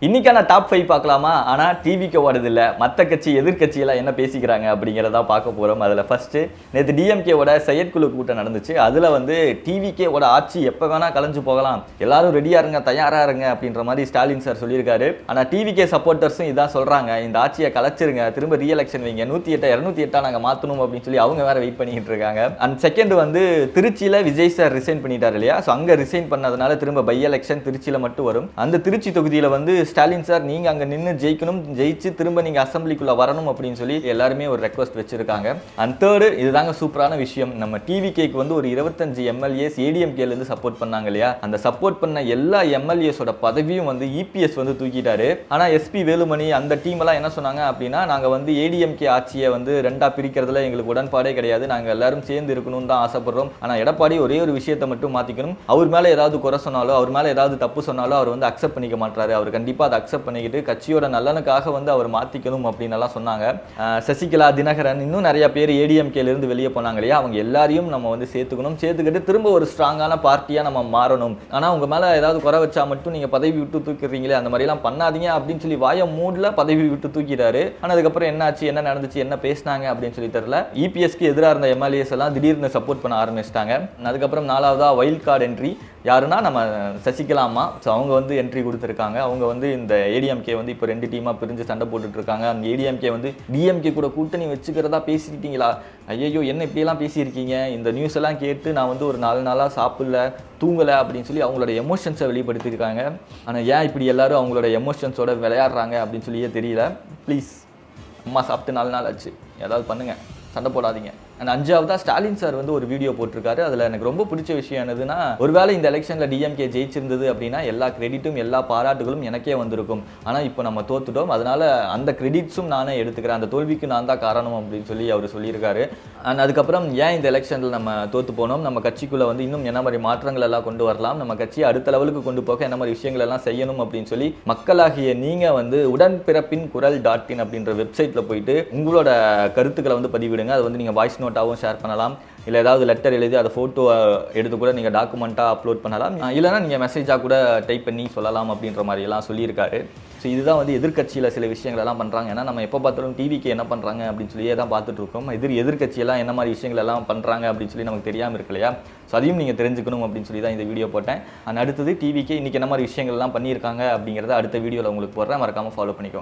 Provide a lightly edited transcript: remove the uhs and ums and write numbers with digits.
இன்னைக்கான டாப் 5 பார்க்கலாமா? ஆனால் டிவிக்கு ஓடுதில்ல, மற்ற கட்சி எதிர்கட்சியெல்லாம் என்ன பேசிக்கிறாங்க அப்படிங்கிறதா பார்க்க போகிறோம். அதில் ஃபஸ்ட்டு நேற்று டிஎம்கேவோட செயற்குழு கூட்டம் நடந்துச்சு. அதில் வந்து டிவிகேவோட ஆட்சி எப்போ வேணால் கலைஞ்சு போகலாம், எல்லாரும் ரெடியாக இருங்க, தயாராக இருங்க அப்படின்ற மாதிரி ஸ்டாலின் சார் சொல்லியிருக்காரு. ஆனால் டிவிகே சப்போர்ட்டர்ஸும் இதான் சொல்கிறாங்க, இந்த ஆட்சியை கலைச்சிருங்க, திரும்ப ரீஎலெக்ஷன் வைங்க, 108 208 நாங்கள் மாற்றணும் அப்படின்னு சொல்லி அவங்க வேற வெயிட் பண்ணிக்கிட்டு இருக்காங்க. அண்ட் செகண்ட் வந்து திருச்சியில் விஜய் சார் ரிசைன் பண்ணிட்டார் இல்லையா? ஸோ அங்கே ரிசைன் பண்ணதுனால திரும்ப பை எலெக்ஷன் திருச்சியில் மட்டும் வரும். அந்த திருச்சி தொகுதியில் வந்து ஸ்டாலின் சார் நீங்க அங்க நின்று ஜெயிக்கணும், ஜெயிச்சு திரும்ப நீங்க அசம்பிளிக்குள்ள வரணும் அப்படின்னு சொல்லி எல்லாருமே ஒரு ரெக்வஸ்ட் வச்சிருக்காங்க. அண்ட் தேர்டு, இதுதாங்க சூப்பரான விஷயம், நம்ம டிவிகேக்கு வந்து ஒரு 25 எம்எல்ஏஸ் ஏடிஎம்கேல இருந்து சப்போர்ட் பண்ணாங்க இல்லையா? அந்த சப்போர்ட் பண்ண எல்லா எம்எல்ஏஸோட பதவியும் வந்து இபிஎஸ் வந்து தூக்கிட்டாரு. ஆனா எஸ்பி வேலுமணி அந்த டீம் எல்லாம் என்ன சொன்னாங்க அப்படின்னா, நாங்க வந்து ஏடிஎம்கே ஆட்சியை வந்து ரெண்டா பிரிக்கிறதுல எங்களுக்கு உடன்பாடே கிடையாது, நாங்க எல்லாரும் சேர்ந்து இருக்கணும் தான் ஆசைப்படுறோம். ஆனா எடப்பாடி ஒரே ஒரு விஷயத்தை மட்டும் மாத்திக்கணும், அவர் மேல ஏதாவது குறை சொன்னாலோ அவர் மேல ஏதாவது தப்பு சொன்னாலோ அவர் வந்து அக்செப்ட் பண்ணிக்க மாட்டாரு, அவர் கண்டிப்பா அதை அக்செப்ட் பண்ணிக்கிட்டு கட்சியோட நல்லனுக்காக வந்து அவர் மாத்திக்கணும் அப்படின்னு எல்லாம் சொன்னாங்க. சசிகலா, தினகரன், இன்னும் நிறைய பேர் ஏடிஎம்கேல இருந்து வெளியே போனாங்க இல்லையா? அவங்க எல்லாரையும் நம்ம வந்து சேர்த்துக்கணும், சேர்த்துக்கிட்டு திரும்ப ஒரு ஸ்ட்ராங்கான பார்ட்டியா நம்ம மாறணும். ஆனா உங்க மேல ஏதாவது குறை வச்சா மட்டும் நீங்க பதவி விட்டு தூக்கிறீங்களே, அந்த மாதிரி எல்லாம் பண்ணாதீங்க அப்படின்னு சொல்லி வாய மூட்ல பதவி விட்டு தூக்கிட்டாரு. ஆனா அதுக்கப்புறம் என்ன ஆச்சு, என்ன நடந்துச்சு, என்ன பேசினாங்க அப்படின்னு சொல்லி தெரியல. இபிஎஸ்க்கு எதிராக இருந்த எம்எல்ஏஸ் எல்லாம் திடீர்னு சப்போர்ட் பண்ண ஆரம்பிச்சிட்டாங்க. அதுக்கப்புறம் நாலாவதா வைல்ட் கார்டு என்ட்ரி யாருன்னா நம்ம சசிகலா அம்மா. ஸோ அவங்க வந்து என்ட்ரி கொடுத்துருக்காங்க. அவங்க வந்து இந்த ஏடிஎம்கே வந்து இப்போ 2 டீமாக பிரிஞ்சு சண்டை போட்டுட்டு இருக்காங்க. அந்த ஏடிஎம்கே வந்து டிஎம்கே கூட கூட்டணி வச்சுக்கிறதா பேசிக்கிட்டீங்களா? ஐயோ என்ன இப்படியெல்லாம் பேசியிருக்கீங்க, இந்த நியூஸ் எல்லாம் கேட்டு நான் வந்து ஒரு 4 நாளாக சாப்பிடல, தூங்கலை அப்படின்னு சொல்லி அவங்களோட எமோஷன்ஸை வெளிப்படுத்தியிருக்காங்க. ஆனால் ஏன் இப்படி எல்லாரும் அவங்களோட எமோஷன்ஸோட விளையாடுறாங்க அப்படின்னு சொல்லியே தெரியல. ப்ளீஸ், அம்மா சாப்பிட்டு 4 நாள் ஆச்சு, ஏதாவது பண்ணுங்கள், சண்டை போடாதீங்க. அண்ட் 5ஆவதா ஸ்டாலின் சார் வந்து ஒரு வீடியோ போட்டிருக்காரு. அதில் எனக்கு ரொம்ப பிடிச்ச விஷயம் என்னதுன்னா, ஒருவேளை இந்த எலெக்ஷனில் டிஎம்கே ஜெயிச்சிருந்தது அப்படின்னா எல்லா கிரெடிட்டும் எல்லா பாராட்டுகளும் எனக்கே வந்திருக்கும். ஆனால் இப்போ நம்ம தோத்துட்டோம், அதனால அந்த கிரெடிட்ஸும் நானே எடுத்துக்கிறேன், அந்த தோல்விக்கு நான் தான் காரணம் அப்படின்னு சொல்லி அவர் சொல்லியிருக்காரு. அண்ட் அதுக்கப்புறம் ஏன் இந்த எலெக்ஷனில் நம்ம தோத்து போனோம், நம்ம கட்சிக்குள்ளே வந்து இன்னும் என்ன மாதிரி மாற்றங்கள் எல்லாம் கொண்டு வரலாம், நம்ம கட்சியை அடுத்த லெவலுக்கு கொண்டு போக என்ன மாதிரி விஷயங்கள் எல்லாம் செய்யணும் அப்படின்னு சொல்லி மக்களாகிய நீங்கள் வந்து உடன்பிறப்பின் குரல் .in அப்படின்ற வெப்சைட்டில் போயிட்டு உங்களோட கருத்துக்களை வந்து பதிவிடுங்க. அது வந்து நீங்கள் வாய்ஸ் நோட்டாகவும் ஷேர் பண்ணலாம், இல்லை ஏதாவது லெட்டர் எழுதி அதை ஃபோட்டோ எடுத்து கூட நீங்கள் டாக்குமெண்ட்டாக அப்லோட் பண்ணலாம், இல்லைனா நீங்கள் மெசேஜாக கூட டைப் பண்ணி சொல்லலாம் அப்படின்ற மாதிரியெல்லாம் சொல்லியிருக்காரு. ஸோ இதுதான் வந்து எதிர்கட்சியில் சில விஷயங்கள் எல்லாம் பண்ணுறாங்க. ஏன்னா நம்ம எப்போ பார்த்தாலும் டிவிக்கு என்ன பண்ணுறாங்க அப்படின்னு சொல்லியே தான் பார்த்துட்டு இருக்கோம். எதிர்கட்சியெல்லாம் என்ன மாதிரி விஷயங்கள் எல்லாம் பண்ணுறாங்க அப்படின்னு சொல்லி நமக்கு தெரியாமல் இருக்கு இல்லையா? ஸோ அதையும் நீங்கள் தெரிஞ்சுக்கணும் அப்படின்னு சொல்லி தான் இந்த வீடியோ போட்டேன். அடுத்தது டிவிக்கு இன்றைக்கி என்ன மாதிரி விஷயங்கள்லாம் பண்ணியிருக்காங்க அப்படிங்கிறத அடுத்த வீடியோவில் உங்களுக்கு போடுறேன், மறக்காமல் ஃபாலோ பண்ணிக்கோங்க.